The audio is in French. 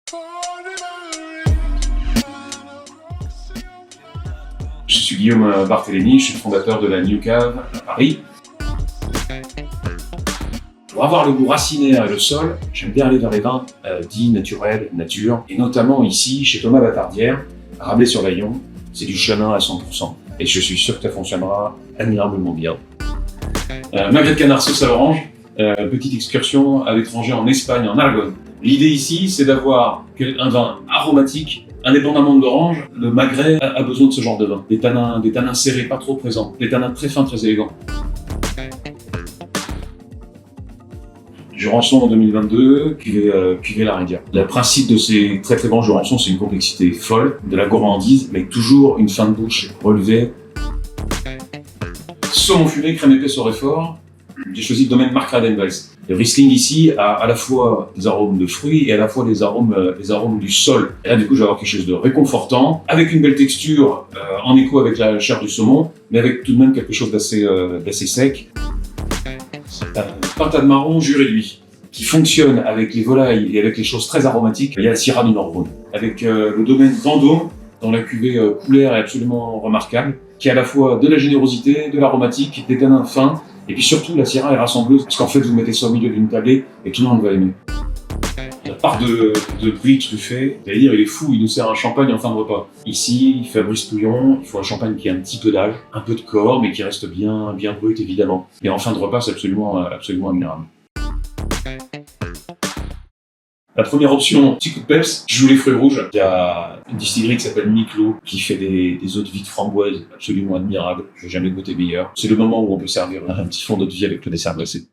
Je suis Guillaume Barthélémy, je suis le fondateur de la New Cave à Paris. Pour avoir le goût racinaire et le sol, j'aime bien aller vers les vins dits naturels, nature, et notamment ici, chez Thomas Batardière, à Rabelais-sur-Layon, c'est du chenin à 100%. Et je suis sûr que ça fonctionnera admirablement bien. Magret de canard sauce à l'orange, petite excursion à l'étranger en Espagne, en Argonne. L'idée ici, c'est d'avoir un vin aromatique, indépendamment de l'orange. Le magret a besoin de ce genre de vin. Des tanins serrés, pas trop présents, des tanins très fins, très élégants. Jurançon en 2022, cuvée La Rivière. Le principe de ces très très bons Jurançon, c'est une complexité folle, de la gourmandise, mais toujours une fin de bouche relevée. Saumon fumé, crème épaisse au réfort. J'ai choisi le domaine Mark Radenwels. Le Riesling ici a à la fois des arômes de fruits et à la fois les arômes du sol. Et là, du coup, je vais avoir quelque chose de réconfortant, avec une belle texture en écho avec la chair du saumon, mais avec tout de même quelque chose d'assez sec. Pintade marron jus réduit, qui fonctionne avec les volailles et avec les choses très aromatiques. Il y a la Syrah du Nord-Rhône, avec le domaine Vendôme, dans la cuvée couleur est absolument remarquable, qui a à la fois de la générosité, de l'aromatique, des tanins fins, et puis surtout la Syrah est rassembleuse, parce qu'en fait vous mettez ça au milieu d'une tablée et tout le monde va aimer. La part de brie truffée, c'est-à-dire il est fou, il nous sert un champagne en fin de repas. Ici, Fabrice Touillon, il faut un champagne qui a un petit peu d'âge, un peu de corps, mais qui reste bien brut évidemment. Et en fin de repas, c'est absolument admirable. La première option, petit coup de peps, je joue les fruits rouges. Il y a une distillerie qui s'appelle Miclo, qui fait des eaux de vie de framboise absolument admirables. Je n'ai jamais goûté meilleur. C'est le moment où on peut servir un petit fond d'eau de vie avec le dessert glacé.